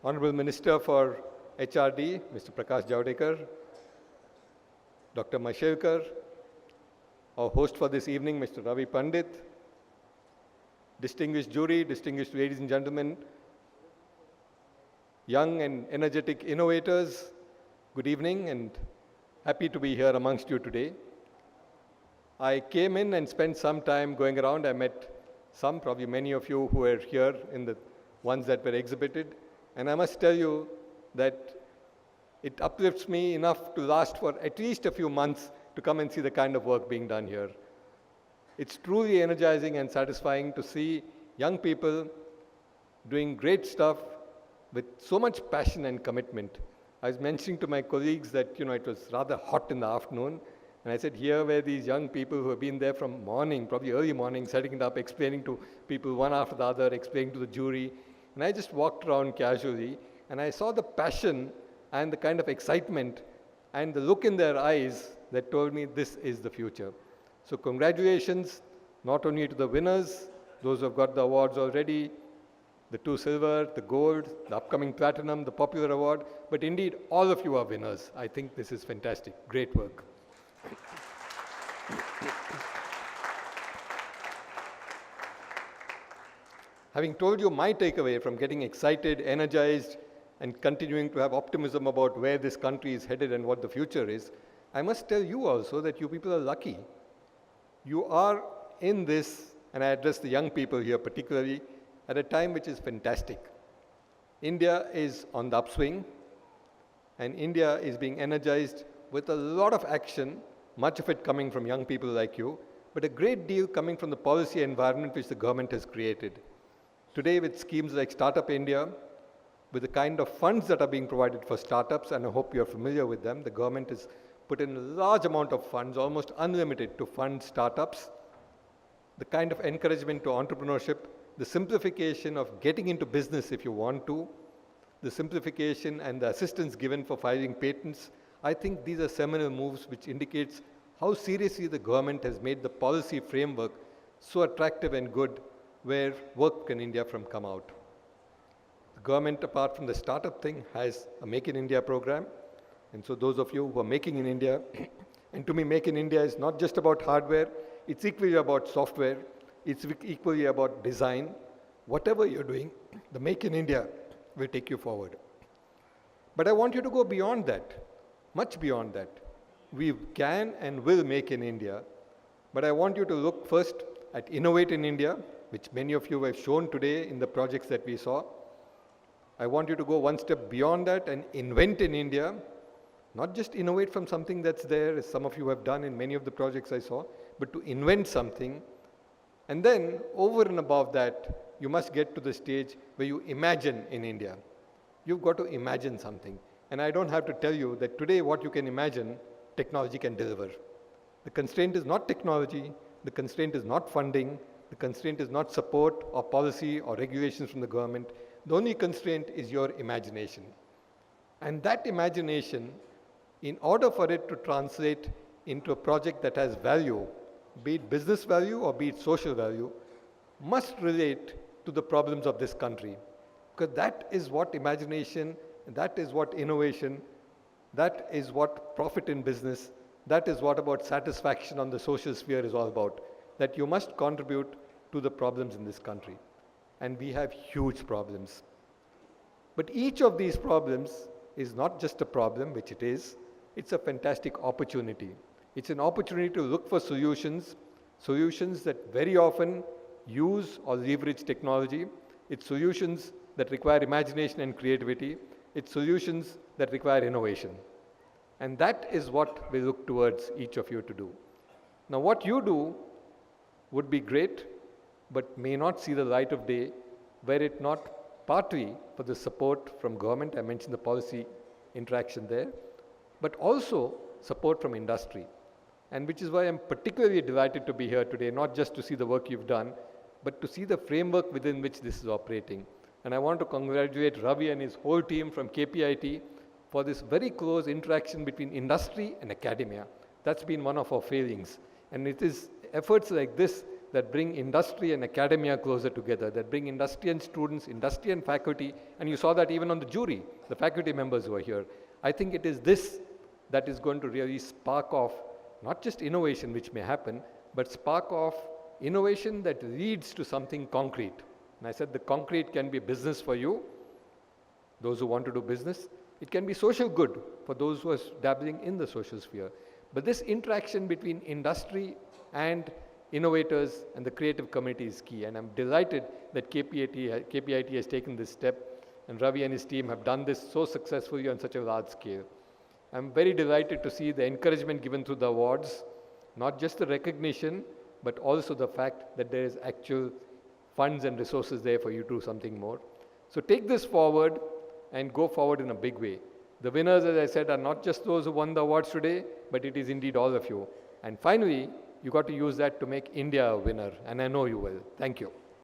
Honorable Minister for HRD, Mr. Prakash Javadekar, Dr. Mashelkar, our host for this evening, Mr. Ravi Pandit, distinguished jury, distinguished ladies and gentlemen, young and energetic innovators, good evening and happy to be here amongst you today. I came in and spent some time going around. I met some, probably many of you who were here in the ones that were exhibited. And I must tell you that it uplifts me enough to last for at least a few months to come and see the kind of work being done here. It's truly energizing and satisfying to see young people doing great stuff with so much passion and commitment. I was mentioning to my colleagues that, it was rather hot in the afternoon. And I said, here were these young people who have been there from morning, probably early morning, setting it up, explaining to people one after the other, explaining to the jury. And I just walked around casually and I saw the passion and the kind of excitement and the look in their eyes that told me this is the future. So congratulations, not only to the winners, those who have got the awards already, the 2 silver, the gold, the upcoming platinum, the popular award, but indeed all of you are winners. I think this is fantastic. Great work. Having told you my takeaway from getting excited, energized, and continuing to have optimism about where this country is headed and what the future is, I must tell you also that you people are lucky. You are in this, and I address the young people here particularly, at a time which is fantastic. India is on the upswing, and India is being energized with a lot of action, much of it coming from young people like you, but a great deal coming from the policy environment which the government has created. Today, with schemes like Startup India, with the kind of funds that are being provided for startups, and I hope you're familiar with them, the government has put in a large amount of funds, almost unlimited, to fund startups. The kind of encouragement to entrepreneurship, the simplification of getting into business if you want to, the simplification and the assistance given for filing patents, I think these are seminal moves which indicates how seriously the government has made the policy framework so attractive and good where work in India from come out. The government, apart from the startup thing, has a Make in India program. And so those of you who are making in India, and to me, Make in India is not just about hardware, it's equally about software, it's equally about design. Whatever you're doing, the Make in India will take you forward. But I want you to go beyond that, much beyond that. We can and will make in India, but I want you to look first at Innovate in India, which many of you have shown today in the projects that we saw. I want you to go one step beyond that and invent in India, not just innovate from something that's there, as some of you have done in many of the projects I saw, but to invent something. And then, over and above that, you must get to the stage where you imagine in India. You've got to imagine something. And I don't have to tell you that today what you can imagine, technology can deliver. The constraint is not technology, the constraint is not funding, the constraint is not support or policy or regulations from the government. The only constraint is your imagination. And that imagination, in order for it to translate into a project that has value, be it business value or be it social value, must relate to the problems of this country. Because that is what imagination, that is what innovation, that is what profit in business, that is what about satisfaction on the social sphere is all about. That you must contribute to the problems in this country. And we have huge problems. But each of these problems is not just a problem, which it is, it's a fantastic opportunity. It's an opportunity to look for solutions that very often use or leverage technology. It's solutions that require imagination and creativity. It's solutions that require innovation. And that is what we look towards each of you to do. Now, what you do would be great, but may not see the light of day were it not partly for the support from government, I mentioned the policy interaction there, but also support from industry. And which is why I'm particularly delighted to be here today, not just to see the work you've done, but to see the framework within which this is operating. And I want to congratulate Ravi and his whole team from KPIT for this very close interaction between industry and academia. That's been one of our failings. And it is efforts like this that bring industry and academia closer together, that bring industry and students, industry and faculty, and you saw that even on the jury, the faculty members who are here. I think it is this that is going to really spark off not just innovation which may happen, but spark off innovation that leads to something concrete. And I said the concrete can be business for you, those who want to do business. It can be social good for those who are dabbling in the social sphere. But this interaction between industry and innovators and the creative community is key. And I'm delighted that KPIT has taken this step, and Ravi and his team have done this so successfully on such a large scale. I'm very delighted to see the encouragement given through the awards, not just the recognition, but also the fact that there is actual funds and resources there for you to do something more. So take this forward and go forward in a big way. The winners, as I said, are not just those who won the awards today, but it is indeed all of you. And finally, you got to use that to make India a winner, and I know you will. Thank you.